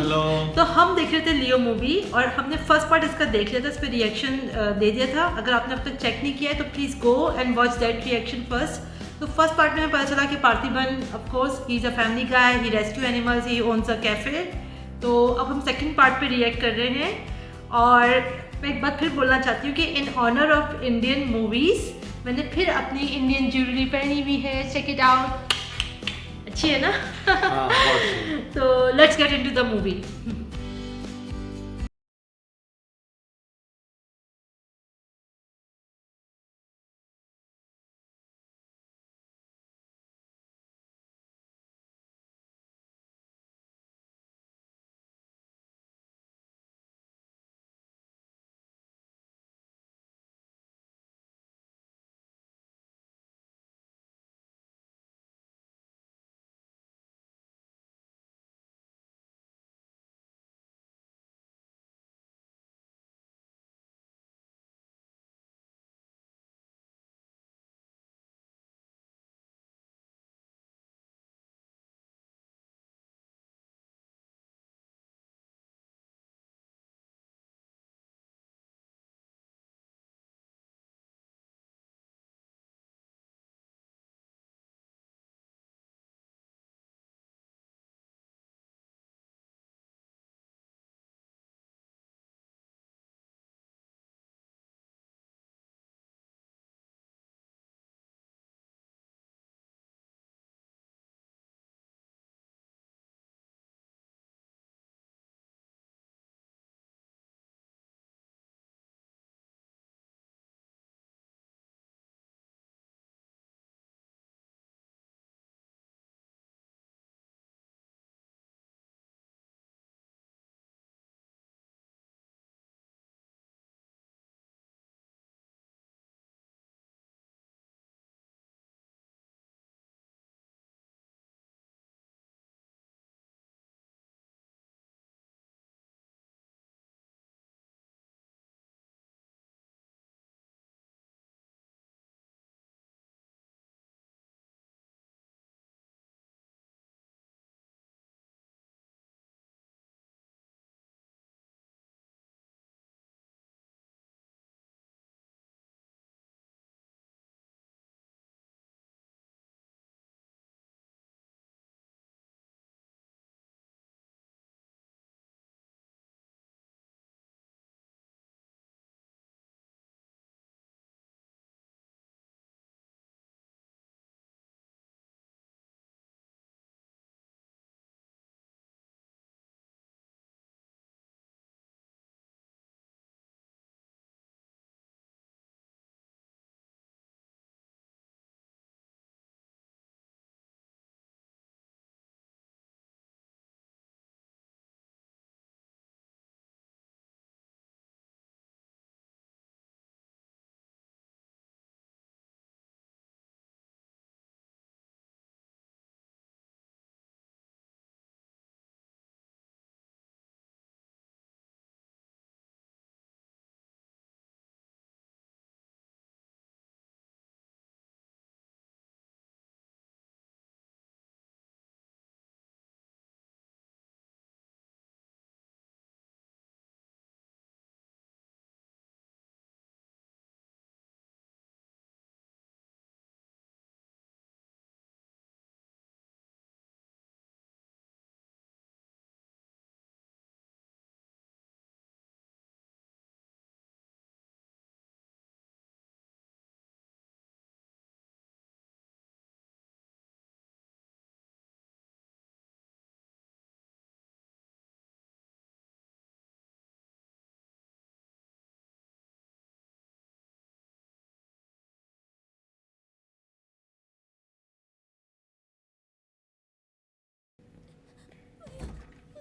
Hello. तो हम देख रहे थे लियो मूवी और हमने फर्स्ट पार्ट इसका देख लिया था, इस पर रिएक्शन दे दिया था। अगर आपने अब तक चेक नहीं किया है तो please go and watch that reaction first. तो फर्स्ट पार्ट में हमें पता चला कि Parthiban of course he is a family guy, he rescue animals, he owns a cafe. तो अब हम सेकंड पार्ट पे रिएक्ट कर रहे हैं और मैं एक बात फिर बोलना चाहती हूँ कि in honour of Indian movies मैंने फिर अपनी इंडियन ज्वेलरी पहनी हुई है। चेक इट आउट, अच्छी है ना? हाँ, बहुत सही। तो let's get into the movie.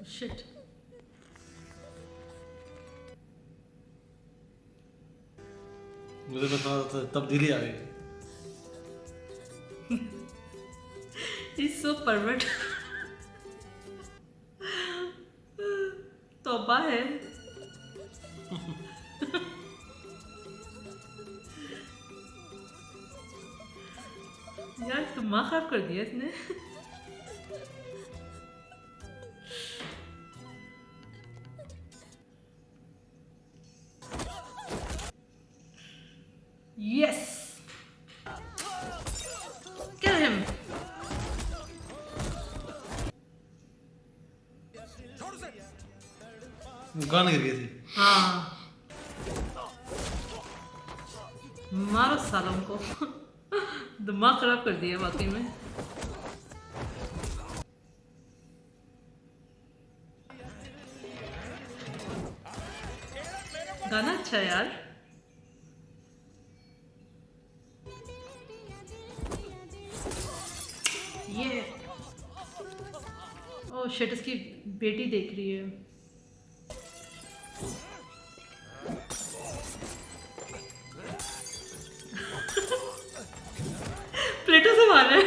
Shit, मुझे पता था तब्दीली आ गई। Is so pervert. तौबा है। यार दिमाग खराब कर दिया इसने। गन गिर गई थी। हाँ, मारो सालों को। दिमाग खराब कर दिया वाकई में। गाना अच्छा है यार। ये ओह शिट, इसकी बेटी देख रही है। प्लेटो से मार रहा है।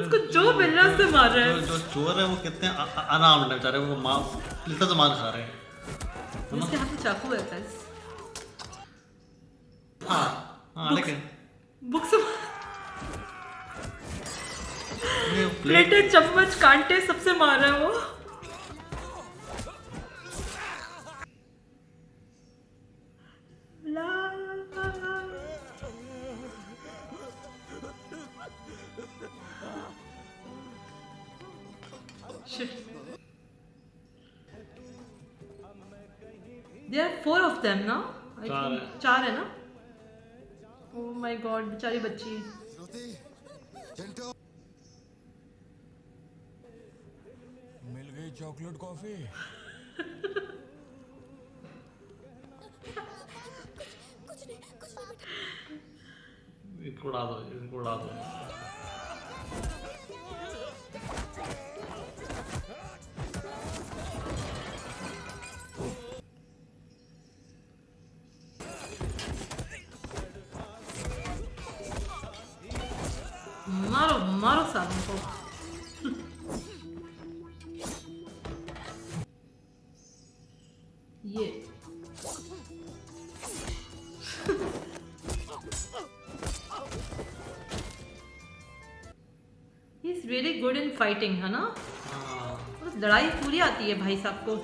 उसको जो मिल रहा है उससे मार रहा है। जो चोर है वो कितने अनाम है बेचारे, वो मार प्लेटो से मार खा रहे हैं। उसके हाथ में चाकू है गाइस। हाँ हाँ, लेकिन बुक से ये प्लेटें, चम्मच, कांटे सबसे मार रहा है वो। ला Shit. There are 4 of them now. I चार think है। 4 है ना? Oh my God, बेचारी बच्ची। मिल गई चॉकलेट कॉफी। इनको उड़ा दो, इनको उड़ा दो। मारो मारो सालों को। ये he is really good in fighting, है ना? हाँ, मतलब लड़ाई पूरी आती है भाई साहब को।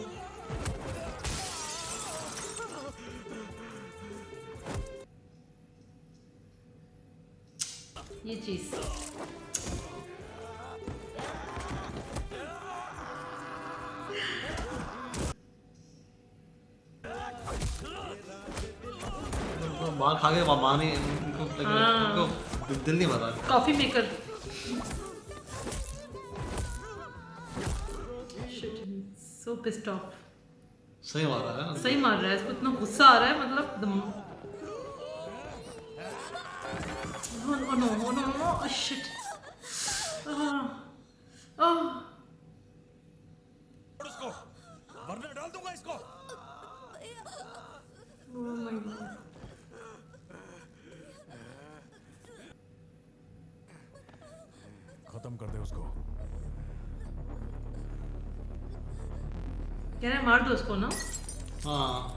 ये चीज तो मार खा के मार नहीं इनको, हाँ। इनको दिल नहीं भरा। Coffee maker. So pissed off. सही मारा है। सही मार रहा है, इसको इतना गुस्सा आ रहा है, मतलब oh no, oh no, oh shit. उसको वरना डाल दूंगा इसको। Oh my God. खत्म कर दे उसको। कह रहा है मार दो उसको ना। हाँ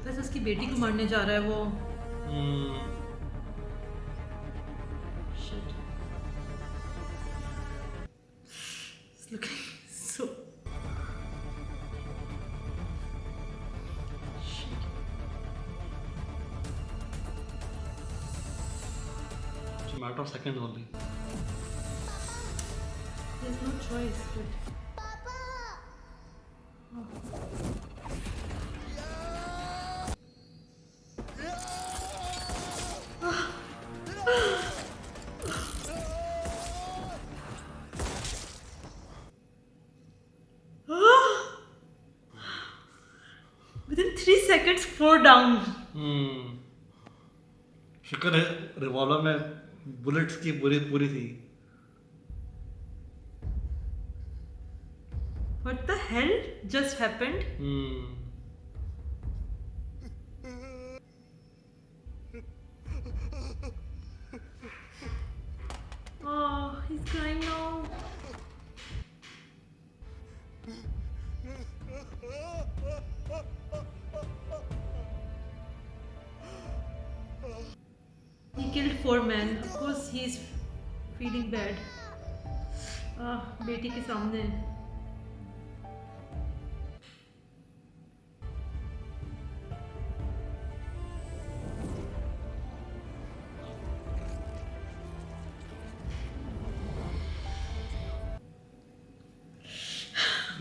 बस उसकी बेटी को मारने जा रहा है वो। Shit. It's looking so. Shit. It's a matter of seconds only. There's no choice. But... Within 3 seconds, 4 down. शुक्र है रिवॉल्वर में बुलेट्स की पूरी पूरी थी। What the hell just happened? Oh, he's crying now. He killed 4 men. Of course, he's feeling bad. बेटी के सामने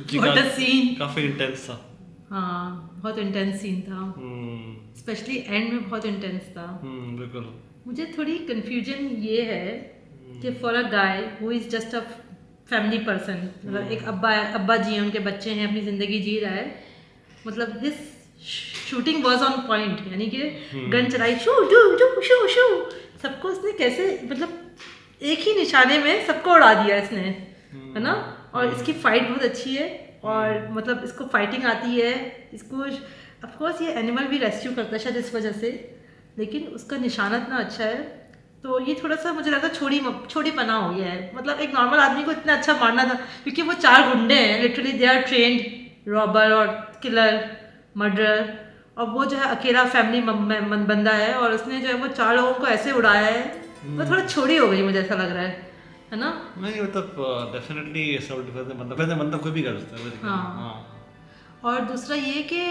जी, व्हाट अ सीन। काफी इंटेंस था। हाँ बहुत इंटेंस सीन था, स्पेशली एंड में बहुत इंटेंस था। बिल्कुल। मुझे थोड़ी कंफ्यूजन ये है कि for a guy who is just a family person, मतलब एक अब्बा जी हैं, उनके बच्चे हैं, अपनी ज़िंदगी जी रहा है, मतलब his shooting was on point, यानी कि गन चलाई शू डू डू शू शू, सबको उसने कैसे, मतलब एक ही निशाने में सबको उड़ा दिया इसने, है ना। और इसकी फाइट बहुत अच्छी है, और मतलब इसको फाइटिंग आती है, इसको ऑफ कोर्स ये एनिमल भी रेस्क्यू करता है शायद इस वजह से, लेकिन उसका निशाना इतना अच्छा है, तो ये थोड़ा सा मुझे लगता है छोटी पना हो गया है। मतलब एक नॉर्मल आदमी को इतना अच्छा मारना था, क्योंकि वो 4 गुंडे हैं, literally they are trained robber और किलर मर्डरर, और वो जो है अकेला फैमिली बंदा है, और उसने जो है वो 4 लोगों को ऐसे उड़ाया है, वो थोड़ा छोटी हो गई मुझे ऐसा लग रहा है ना। नहीं मतलब डेफिनेटली सेल्फ डिफेंस मतलब कोई भी कर सकता है। हाँ। और दूसरा ये कि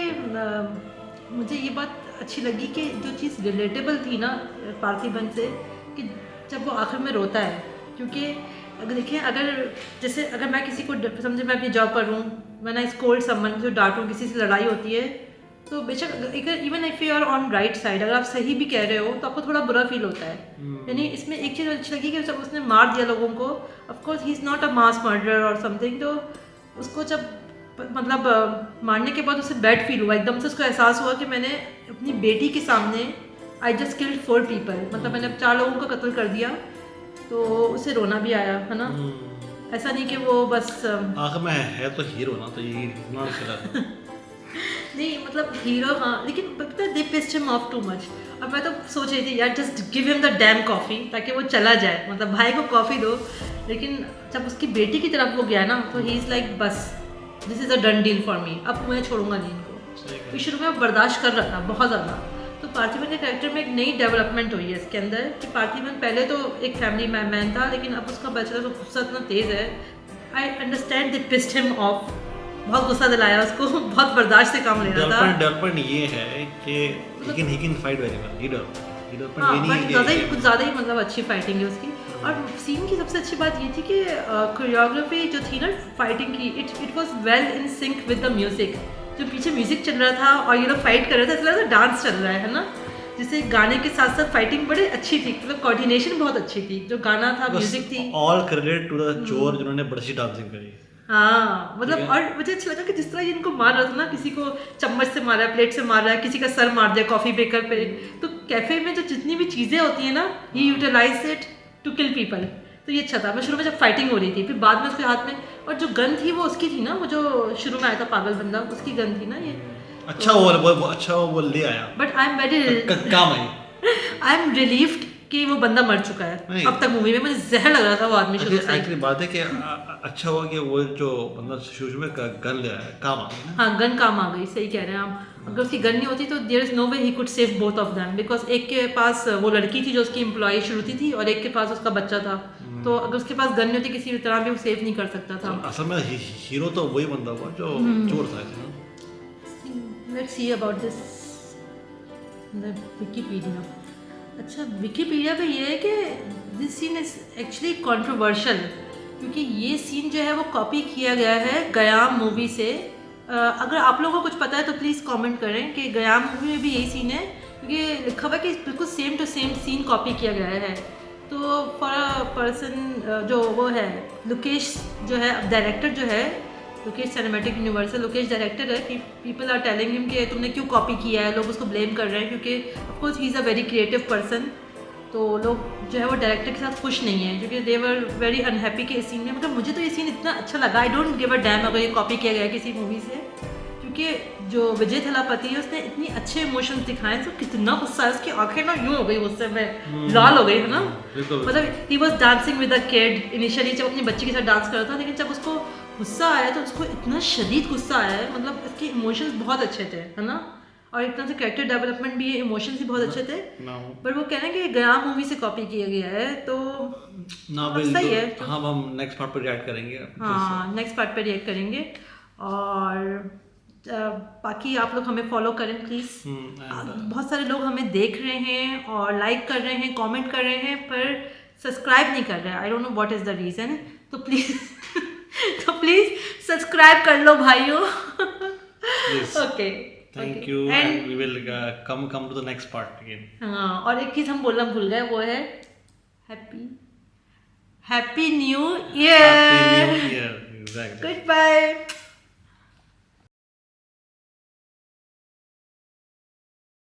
मुझे ये बात अच्छी लगी कि जो चीज़ रिलेटेबल थी ना पार्थिबन से, कि जब वो आखिर में रोता है, क्योंकि अगर देखें, जैसे अगर मैं किसी को समझे, मैं अपनी जॉब पर हूँ, मैं ना स्कोल्ड समवन, जो डांटूँ, किसी से लड़ाई होती है, तो बेशक even if you are on right side, अगर आप सही भी कह रहे हो तो आपको थोड़ा बुरा फील होता है। यानी इसमें एक चीज़ अच्छी लगी कि जब उसने मार दिया लोगों को, of course he is not a mass murderer और समथिंग, तो उसको जब मतलब मारने के बाद उसे बैड फील हुआ, एकदम से उसको एहसास हुआ कि मैंने अपनी बेटी के सामने आई जस्ट किल्ड 4 पीपल, मतलब मैंने 4 लोगों का कत्ल कर दिया, तो उसे रोना भी आया, है ना। ऐसा नहीं कि वो बस आखिर में है तो हीरो ना, तो ये इतना चला नहीं मतलब हीरो, हाँ, लेकिन पता है they pissed him off too much. और मैं तो सोच रही थी यार just give him the damn coffee, ताकि वो चला जाए, मतलब भाई को कॉफ़ी दो, लेकिन जब उसकी बेटी की तरफ वो गया ना, तो ही इज़ लाइक बस this is a done deal for me, अब मैं छोड़ूंगा नहीं इनको। तो शुरू में वो बर्दाश्त कर रहा था बहुत ज़्यादा, तो पार्थिबन के कैरेक्टर में एक नई डेवलपमेंट हुई है इसके अंदर, कि पार्थिबन पहले तो एक फैमिली मैन था, लेकिन अब उसका बच्चा तो गुस्सा इतना तेज़ है, I understand they pissed him of, बहुत गुस्सा दिलाया उसको, बहुत बर्दाश्त से काम लेना था। डेवलपमेंट ये है कि he can fight very well, development हाँ, ये नहीं है कुछ ज़्यादा ही मतलब अच्छी फाइटिंग है उसकी। और सीन की सबसे अच्छी बात ये थी कि कोरियोग्राफी जो थी ना फाइटिंग की, it was well in sync with the music, जो पीछे म्यूजिक चल रहा था और ये लोग फाइट कर रहे थे, ऐसा लग रहा था डांस चल रहा है ना, जिससे गाने के साथ साथ फाइटिंग बड़ी अच्छी थी, मतलब कोऑर्डिनेशन बहुत अच्छी थी, जो गाना था, म्यूजिक थी, ऑल क्रेडिट टू द चोर जिन्होंने बड़ी अच्छी डांसिंग करी। हाँ मतलब, और मुझे अच्छा लगा कि जिस तरह ये इनको मार रहा था ना, किसी को चम्मच से मारा है, प्लेट से मार रहा है, किसी का सर मार दिया कॉफ़ी बेकर पे, तो कैफे में जो जितनी भी चीज़ें होती हैं ना, he utilize it to kill people, तो ये अच्छा था। मैं शुरू में जब फाइटिंग हो रही थी, फिर बाद में उसके हाथ में, और जो गन थी वो उसकी थी ना, वो जो शुरू में आया था पागल बंदा, उसकी गन थी ना ये। अच्छा वो ले आया, but I am very calm I, I am relieved कि वो बंदा मर चुका है। अब तक मूवी में मुझे जहर लग रहा था वो आदमी शुरू से। एक्चुअली बात है कि अच्छा हुआ कि वो जो बंदा शुरू में गन ले आया, काम आ गई ना। हाँ, गन काम आ गई, सही कह रहे हैं आप। अगर उसकी गन नहीं होती तो there is no way he could save both of them, because एक के पास वो लड़की थी जो उसकी एम्प्लॉय शुरू थी और एक के पास उसका बच्चा था, तो अगर उसके पास गन नहीं होती किसी भी तरह भी वो सेव नहीं कर सकता था। असल में हीरो तो वही बंदा हुआ जो चोर था ना। Let's see about this Wikipedia. अच्छा, विकिपीडिया पे ये है कि this scene is actually controversial, क्योंकि ये सीन जो है वो कॉपी किया गया है गयाम मूवी से। अगर आप लोगों को कुछ पता है तो प्लीज़ कमेंट करें कि गयाम मूवी में भी यही सीन है, क्योंकि लिखा हुआ है कि बिल्कुल same to same scene copy किया गया है। तो फॉर अ पर्सन जो वो है लुकेश, जो है डायरेक्टर जो है Lukesh cinematic universal, Lukesh director है, कि पीपल आर टेलिंग हिम कि तुमने क्यों कॉपी किया है, लोग उसको ब्लेम कर रहे हैं, क्योंकि of course he is a very creative person. तो लोग जो है वो डायरेक्टर के साथ खुश नहीं है, क्योंकि दे वर वेरी अनहैप्पी के इस सीन में। मतलब मुझे तो ये सीन इतना अच्छा लगा, I don't give a dam अगर ये कॉपी किया गया किसी मूवी से, क्योंकि जो विजय थलापति है उसने इतनी अच्छे इमोशंस दिखाए, तो कितना गुस्सा है, उसकी आंखें ना यूँ हो गई गुस्से में, लाल हो गई है ना। मतलब he was dancing with a kid initially, जब अपनी बच्ची के साथ डांस कर रहा था, लेकिन जब उसको गुस्सा आया तो उसको इतना शदीद गुस्सा आया है, मतलब इसके इमोशंस बहुत अच्छे थे, है ना। और इतना से कैरेक्टर डेवलपमेंट भी, इमोशंस भी बहुत अच्छे थे। पर वो कह रहे हैं कि गयाम मूवी से कॉपी किया गया है, तो सही है। हाँ, हम नेक्स्ट पार्ट पर रिएक्ट करेंगे। हाँ, नेक्स्ट पार्ट पर रिएक्ट करेंगे। और बाकी आप लोग हमें फॉलो करें प्लीज़। बहुत सारे लोग हमें देख रहे हैं और लाइक कर रहे हैं, कमेंट कर रहे हैं, पर सब्सक्राइब नहीं कर रहे हैं। I don't know what is the reason, तो प्लीज़ तो प्लीज सब्सक्राइब कर लो भाइयों. Yes. Okay. Thank you, and we will come to the next part again. हाँ, और एक चीज हम बोलना भूल गए, वो है happy new year. Happy New Year. Exactly. Good bye.